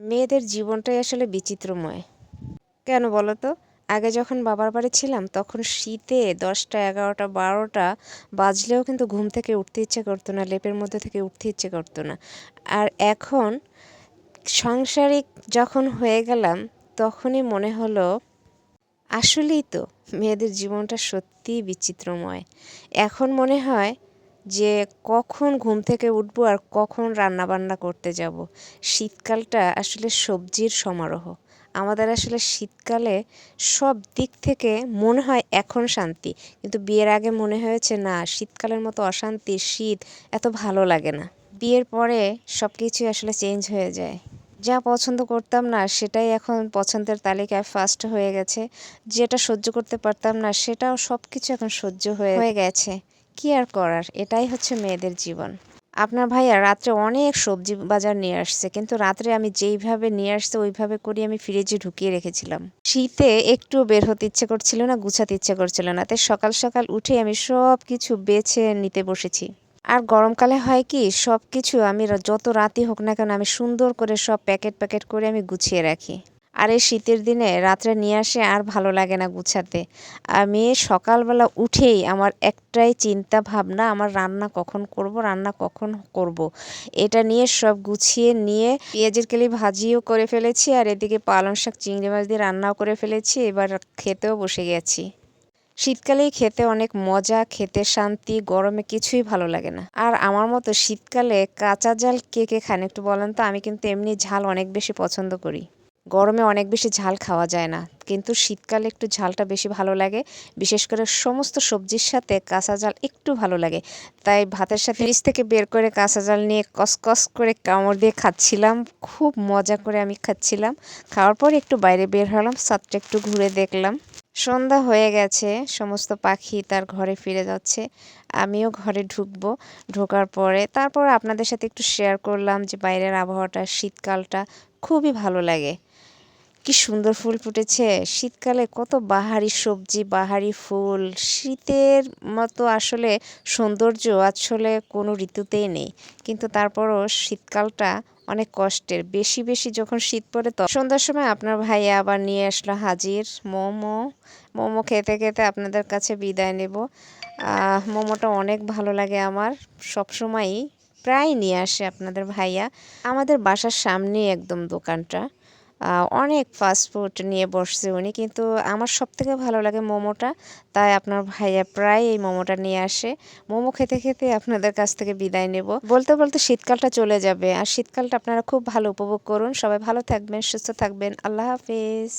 মেয়েদের জীবনটাই আসলে বিচিত্রময়। কেন বলো তো? আগে যখন বাবার বাড়ি ছিলাম তখন শীতে ১০টা ১১টা ১২টা বাজলেও কিন্তু ঘুম থেকে উঠতে ইচ্ছে করতো না, লেপের মধ্যে থেকে উঠতে ইচ্ছে করতো না। আর এখন সাংসারিক যখন হয়ে গেলাম তখনই মনে হলো আসলেই তো মেয়েদের জীবনটা সত্যিই বিচিত্রময়। এখন মনে হয় যে কখন ঘুম থেকে উঠবো আর কখন রান্নাবান্না করতে যাব। শীতকালটা আসলে সবজির সমারোহ। আমাদের আসলে শীতকালে সব দিক থেকে মনে হয় এখন শান্তি। কিন্তু বিয়ের আগে মনে হয়েছে না, শীতকালের মতো অশান্তি শীত এত ভালো লাগে না। বিয়ের পরে সব কিছুই আসলে চেঞ্জ হয়ে যায়। যা পছন্দ করতাম না সেটাই এখন পছন্দের তালিকায় ফার্স্ট হয়ে গেছে। যেটা সহ্য করতে পারতাম না সেটাও সব কিছু এখন সহ্য হয়ে হয়ে গেছে। কি আর করার, এটাই হচ্ছে মেয়েদের জীবন। আপনার ভাইয়া রাত্রে অনেক সবজি বাজার নিয়ে আসছে, কিন্তু রাত্রে আমি যেইভাবে নিয়ে আসছে ওইভাবে করে আমি ফ্রিজে ঢুকিয়ে রেখেছিলাম। শীতে একটু বের হতে ইচ্ছে করছিল না, গুছাতে ইচ্ছে করছিল না, তাই সকাল সকাল উঠে আমি সব কিছু বেছে নিতে বসেছি। আর গরমকালে হয় কি, সব কিছু আমি যত রাতই হোক না কেন আমি সুন্দর করে সব প্যাকেট প্যাকেট করে আমি গুছিয়ে রাখি। আর এই শীতের দিনে রাত্রে নিয়ে আসে আর ভালো লাগে না গুছাতে। আমি সকালবেলা উঠেই আমার একটাই চিন্তা ভাবনা, আমার রান্না কখন করব, রান্না কখন করব। এটা নিয়ে সব গুছিয়ে নিয়ে পেঁয়াজের কেলি ভাজিও করে ফেলেছি, আর এদিকে পালং শাক চিংড়ি মাছ দিয়ে রান্নাও করে ফেলেছি, এবার খেতেও বসে গেছি। শীতকালেই খেতে অনেক মজা, খেতে শান্তি, গরমে কিছুই ভালো লাগে না। আর আমার মতো শীতকালে কাঁচা ঝাল কে কে খান একটু বলেন তো? আমি কিন্তু এমনি ঝাল অনেক বেশি পছন্দ করি। গরমে অনেক বেশি ঝাল খাওয়া যায় না, কিন্তু শীতকালে একটু ঝালটা বেশি ভালো লাগে। বিশেষ করে সমস্ত সবজির সাথে কাঁচা ঝাল একটু ভালো লাগে। তাই ভাতের সাথে ফ্রিজ থেকে বের করে কাঁচা ঝাল নিয়ে কসকস করে কামড় দিয়ে খাচ্ছিলাম। খুব মজা করে আমি খাচ্ছিলাম। খাওয়ার পর একটু বাইরে বের হলাম, ছাদটা একটু ঘুরে দেখলাম। সন্ধ্যা হয়ে গেছে, সমস্ত পাখি তার ঘরে ফিরে যাচ্ছে। আমিও ঘরে ঢুকবো। ঢোকার পরে তারপর আপনাদের সাথে একটু শেয়ার করলাম যে বাইরের আবহাওয়াটা, শীতকালটা খুবই ভালো লাগে। কি সুন্দর ফুল ফুটেছে শীতকালে, কত বাহারি সবজি, বাহারি ফুল। শীতের মতো আসলে সৌন্দর্য আসলে কোনো ঋতুতেই নেই। কিন্তু তারপরও শীতকালটা অনেক কষ্টের। বেশি বেশি যখন শীত পড়ে তো সন্ধ্যার সময় আপনার ভাইয়া আবার নিয়ে আসলো হাজির মোমো। মোমো খেতে খেতে আপনাদের কাছে বিদায় নেব। মোমোটা অনেক ভালো লাগে আমার, সবসময়ই প্রায় নিয়ে আসে আপনাদের ভাইয়া। আমাদের বাসার সামনেই একদম দোকানটা। অনেক ফাস্ট ফুড নিয়ে বসছে উনি, কিন্তু আমার সবথেকে ভালো লাগে মোমোটা। তাই আপনার ভাইয়া প্রায় এই মোমোটা নিয়ে আসে। মোমো খেতে খেতে আপনাদের কাছ থেকে বিদায় নেব। বলতে বলতে শীতকালটা চলে যাবে, আর শীতকালটা আপনারা খুব ভালো উপভোগ করুন। সবাই ভালো থাকবেন, সুস্থ থাকবেন। আল্লাহ হাফেজ।